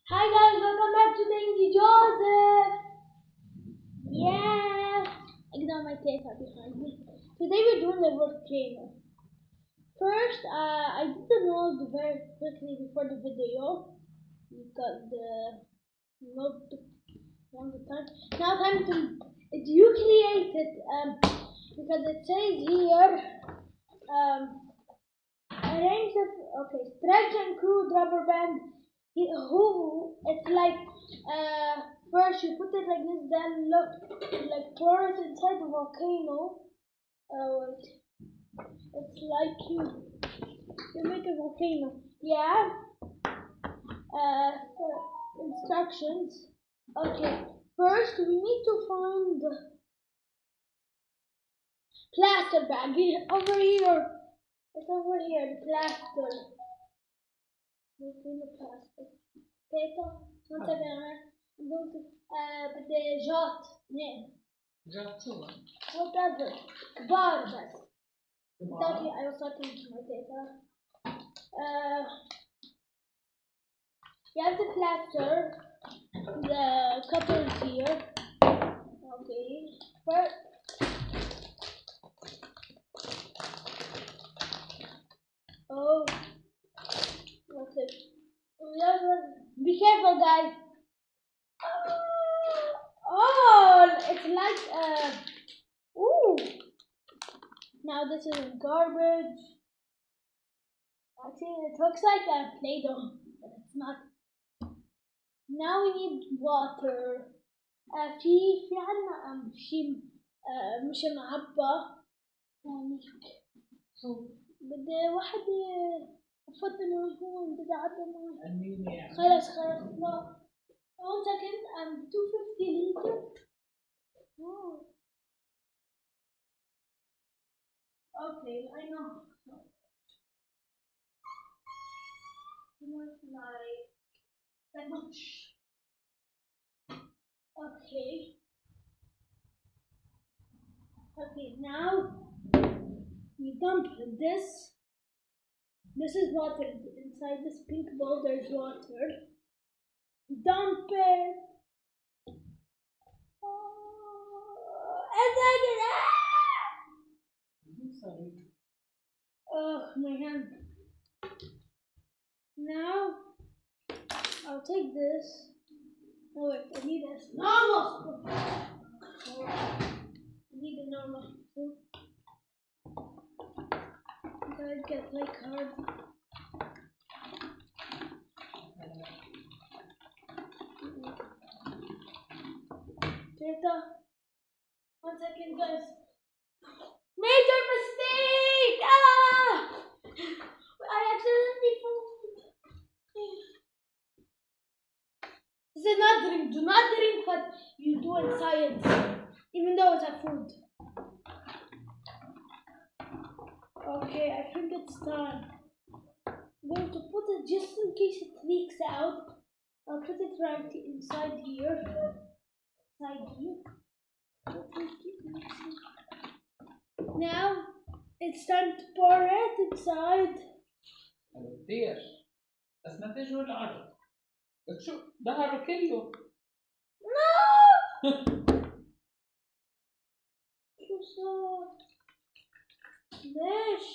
Hi guys, welcome back to Dainty Joseph. Yeah, ignore my tape behind me. Today we're doing a volcano. First, I did the node very quickly before the video because the node took longer time. Now time to educate it because it says here arrange the stretch and crude rubber band. Who it's like first you put it like this, then look like pour it inside the volcano. Wait, it's like you make a volcano. Yeah. Instructions. Okay. First we need to find the plaster bag over here. It's over here. The plaster. Volcano plaster. Data. One second. I'm going to بدي جات اثنين. جات شو؟ Whatever. كبار بس. Sorry, I was talking to my data. You have the plaster. The cutter is here. Okay. First. Oh. Okay. Be careful, guys. Oh, it's like ooh. Now this is garbage. Actually, it looks like a Play-Doh, but it's not. Now we need water. في عنا شيء مش معبى يعني بدي واحد أفضل إنه هون بدي أعبى معه. خلاص لا. One second, 250 liter. Oh. Okay, I know. Not like that much. Okay. Okay, now we dump this. This is water. Inside this pink bowl, there's water. Dump it. And then oh, my hand. Now I'll take this. Oh wait, I need this normal. I need a normal spoon. Gotta get my card. Data. 1 second, guys. Major mistake! I accidentally fooled. This is not drink. Do not drink what you do in science, even though it's a food. Okay, I think it's time. I'm going to put it just in case it leaks out. I'll put it right inside here. Inside here. Now it's time to pour it inside. كتير بس ما تجوا العرض شو ظهره كله No! شو صار؟ ليش؟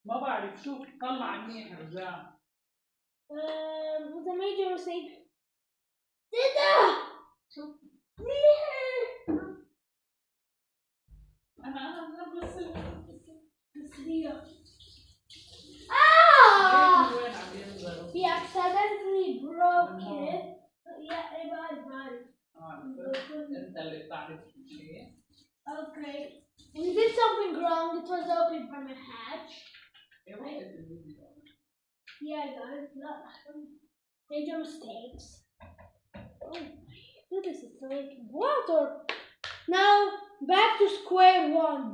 ما بعرف شو طلع منيح رجع was a major mistake. Dada! شو ليه؟ أنا بس Ah! وين عم ينزلوا He accidentally broke it. Yeah, أنت اللي بتعرف شيء okay. We did something wrong. It was open from a hatch. Yeah, guys, major mistakes. Oh my goodness, it's like water. Now back to square one.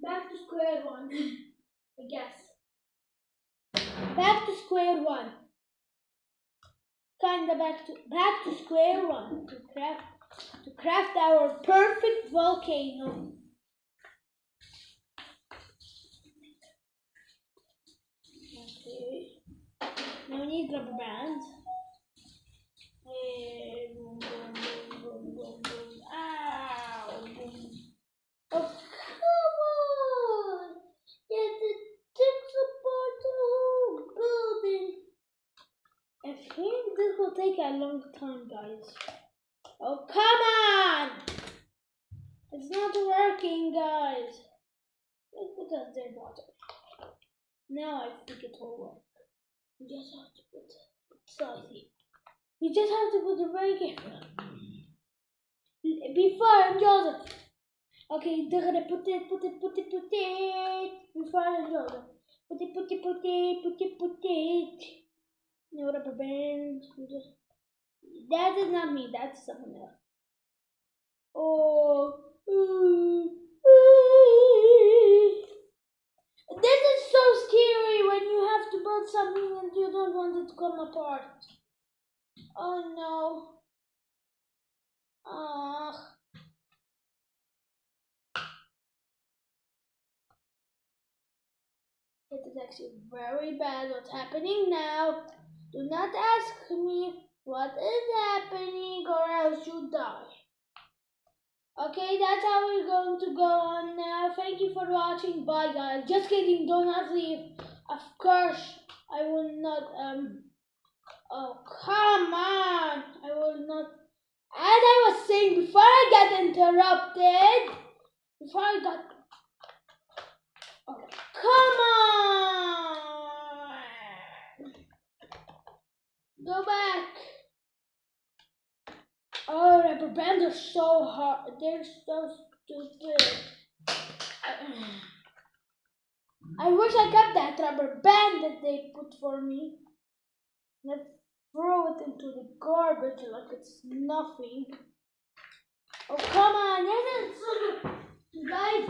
Back to square one. I guess. Back to square one. Kinda back to square one to craft our perfect volcano. Okay. Now we need rubber bands. Boom, boom, boom, boom, boom, boom. Ow! Boom. Oh, come on! Get the tick support the whole building. I think this will take a long time, guys. Oh, come on! It's not working, guys. Let's put us there, water. Now I think it will work. You just have to put it slightly. You just have to put it very careful. Before Joseph. Okay, they're gonna put it. Before Joseph. Put it. No rubber bands. That is not me, that's someone else. Oh. This is so scary when you have to build something and you don't want it to come apart. Oh no. It is actually very bad what's happening now. Do not ask me what is happening or else you die. Okay, that's how we're going to go on now. Thank you for watching. Bye guys. Just kidding, do not leave. Of course, I will not, oh, come on. I will not. As I was saying before I got interrupted, okay, come on. Go back. Oh, rubber bands are so hard. They're so stupid. I wish I kept that rubber band that they put for me. Let's throw it into the garbage like it's nothing. Oh, come on. Guys,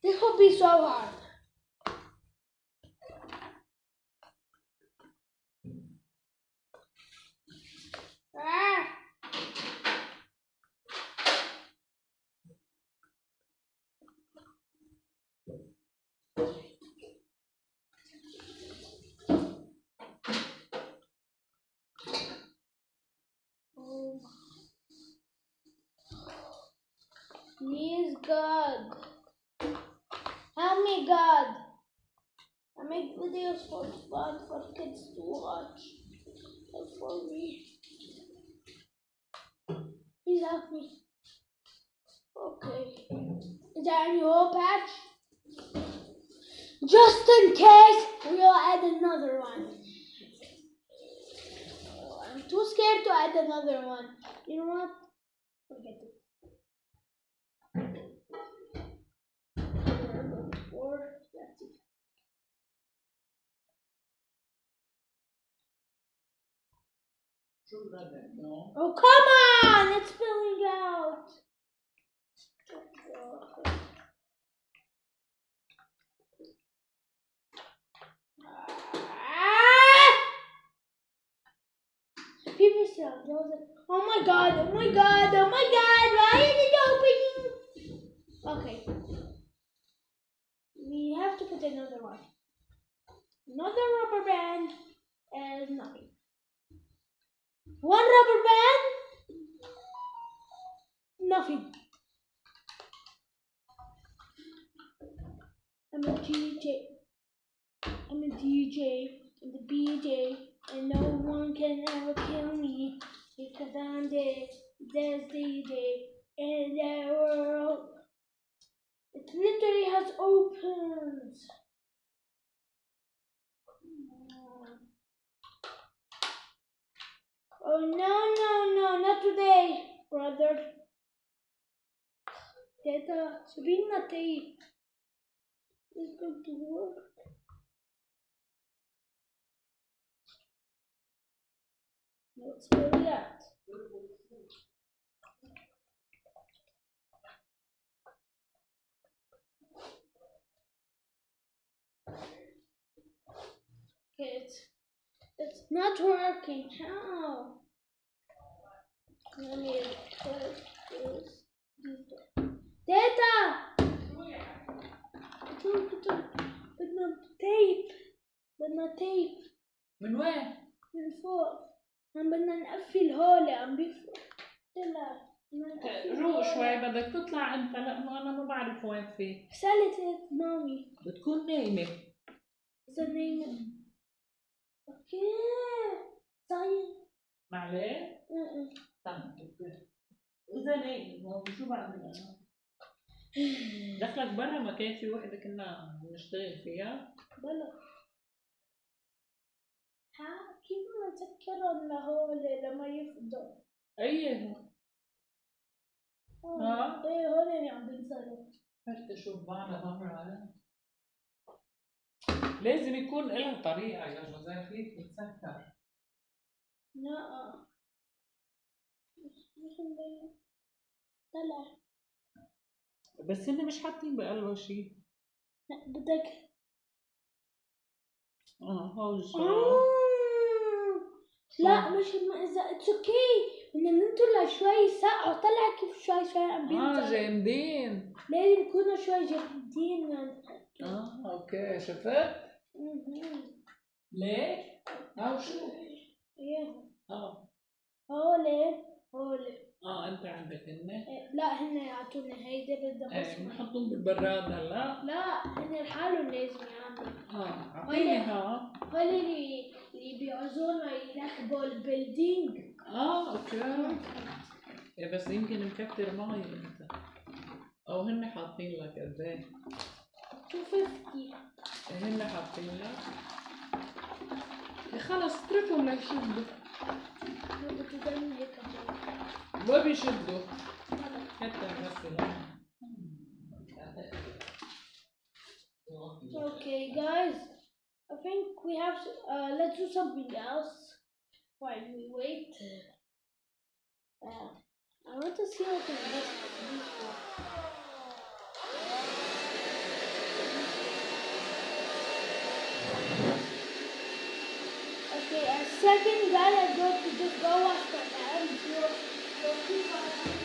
this will be so hard. Please, God. Help me, God. I make videos for fun for kids to watch. And for me. Please help me. Okay. Is there any hole patch? Just in case, we'll add another one. Oh, I'm too scared to add another one. You know what? Forget it. That's it. Oh, come on! It's spilling out. People still, Joseph. Oh my God! Oh my God! Oh my God! Why is it opening? Okay. We have to put another one. Another rubber band and nothing. One rubber band, nothing. I'm a DJ. I'm a DJ and the BJ, and no one can ever kill me because I'm the best DJ in the world. It literally has opens. Oh no, not today, brother. Teta, Sabina tape. It's going to work. Let's do that. Okay, it's not working. How? Let me put this. Data! But not tape. من وين؟ من فوق. عم بدنا نقفل هولي عم بيفرق. طلع بدنا نقفل روق هولي. شوي بدك تطلع انت لانه انا ما بعرف وين في. سألت مامي بتكون نايمة. إذا نايمة. أوكي صاير. معلش؟ طيب إذا نايمة هو شو بعمل أنا؟ دخلك برا ما كان في وحدة كنا نشتغل فيها؟ بلا. ها كيف بدنا نسكرهم لهولي لما يفضوا؟ أيه ها؟ ايه هولي اللي عم بينزلوا. هات شوف معنا مرة لازم يكون لها طريقة يا جوزيف تتسكر. لا مش مبين. طلع. بس هن مش حاطين بقلبه شيء. لا بدك. هو لا مش إذا اتس اوكي بدنا ننطر شوي ساعة. طلع كيف شوي شوي عم بينزلوا. جامدين. لازم يكونوا شوي جامدين. اوكي شفت؟ ليه؟ هاو شو؟ ايه اه هولي. انت عندك هن؟ لا هن يعطونا هيدا بدنا بس. بنحطهم بالبراد هلا؟ لا هن لحالهم لازم يعملوا. اعطيني ها. هولي اللي بيعوزونا يركبوا البيلدينج. اوكي. بس يمكن مكتر مي انت او هن حاطين لك قد ايه؟ 250. هن حاطين لك؟ خلص اتركهم ليشدوا. بتضلني هيك. ما بيشدوا حتى بس. Okay guys, I think we have to, let's do something else while we wait. I want to see what the rest of these for. Okay, a second guy, I'm going to just go wash my hands. You'll keep my hands.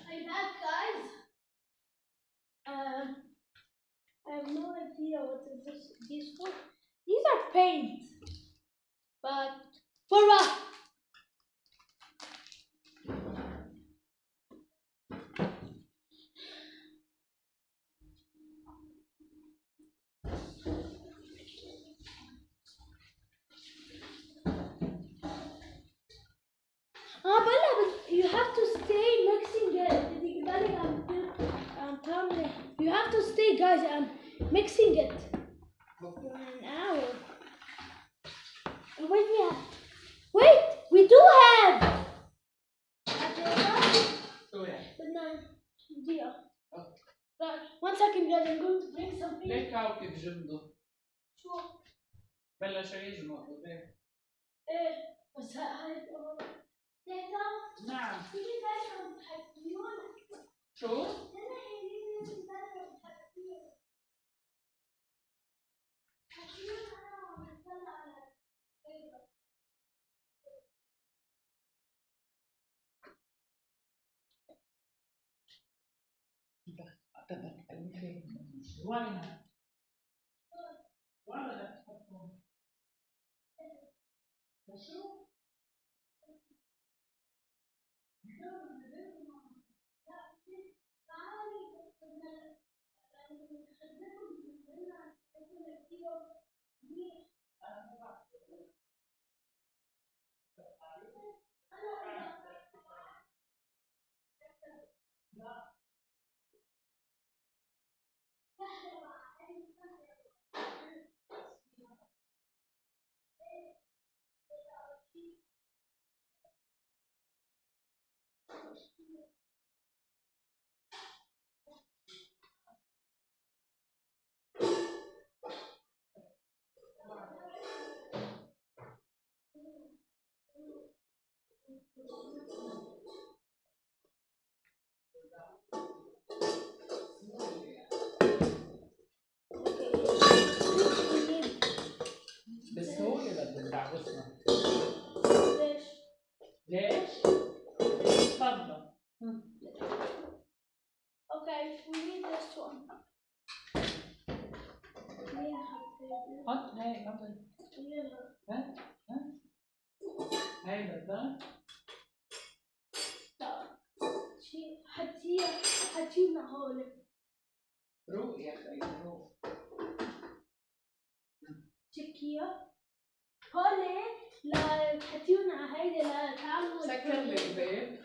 I'm back, guys. I have no idea what is these for. These are paints, but for what? But you have to stay mixing it. You have to stay, guys. I'm mixing it for an hour. Wait, we do have. But no, deal. But 1 second, guys. I'm going to bring something. ليك هاو كيف جمده؟ شو؟ بلش يجمع ايه؟ ايه بس هاي تيتا. نعم. تيجي دايما بتحكيون. شو؟ وين؟ وين تحطهم؟ شو؟ هاي قبل ها ها هاي بدها حتينا هون روق يا أخي روق. تشيكيا هون لا حتينا هيدا لا تعمل سكر لي الباب.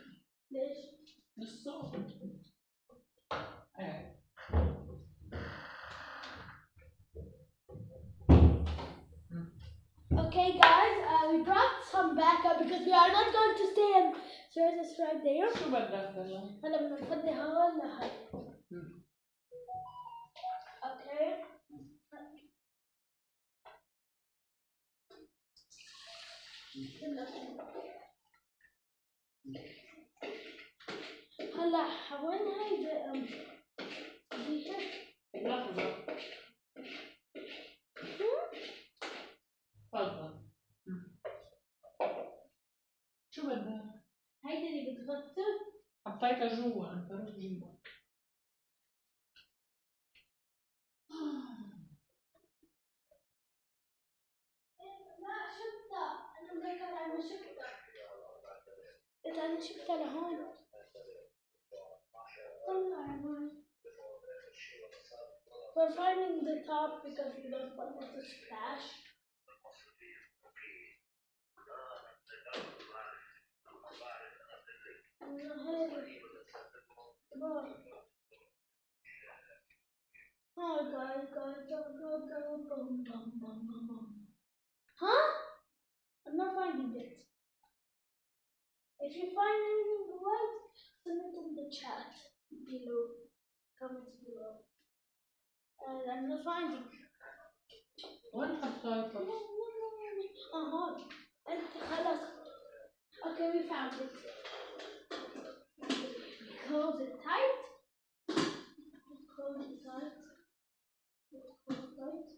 ليش؟ للصوت. ايه Okay, guys, we brought some backup because we are not going to stay in services right there. شو بدك هلا؟ هلا بدنا نفضي هون لهي. Okay. هلا وين هيدا لحظة. تفضل. شو بدك؟ هيدا اللي بتغطي؟ حطيتها جوا انت روح جوا. لا شفتها انا مذكرة انا شفتها. اذا انا شفتها لهون. طلع يا مان. We're finding the top because we don't want it to splash. Oh guys, go. Huh? I'm not finding it. If you find anything right, send it in the chat below. Comments below. And I'm not finding it. وين حطيتها؟ انت خلاص. Okay, we found it. Close it tight. Close it tight. Close it tight.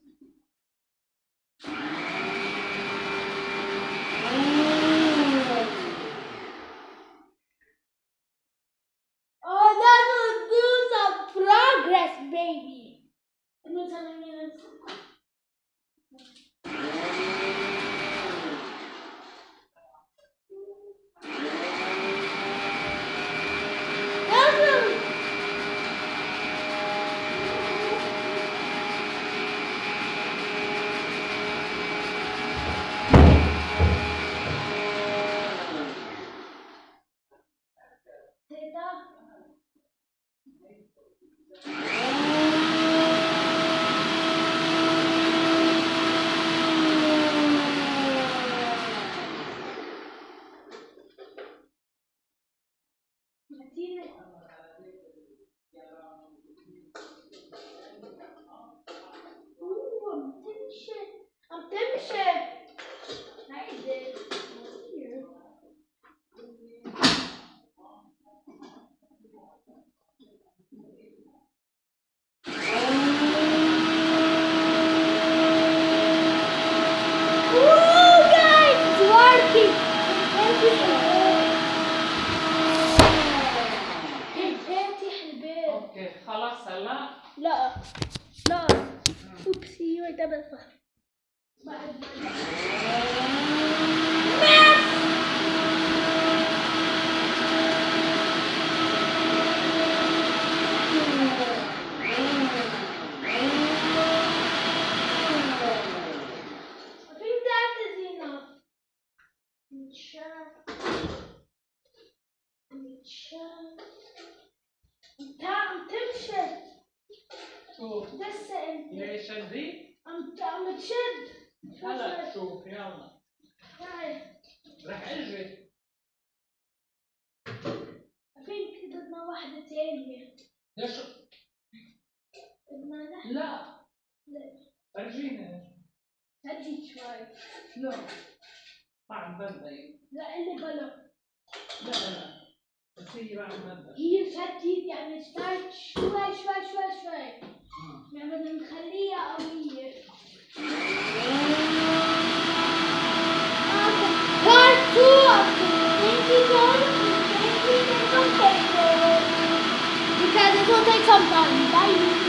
Oh, that will do some progress, baby. I'm not telling you this. I'm tempted. I did. خلاص هلا؟ لا اوبسي وين تبغى بعد شوف ليش هدي؟ عم تشد هلا شوف يلا رح اجي. فين بدنا واحدة ثانية. ليش؟ بدنا نحن. لا فرجينا. هدي شوي. لا بعد بدي. لا اللي بلا. لا بس هي بعد بدي. هي شديد يعني اشتغلت شوي. يعني بدنا نخليها قوية. Part 2 of the 20 dollars because it will take some time. Bye.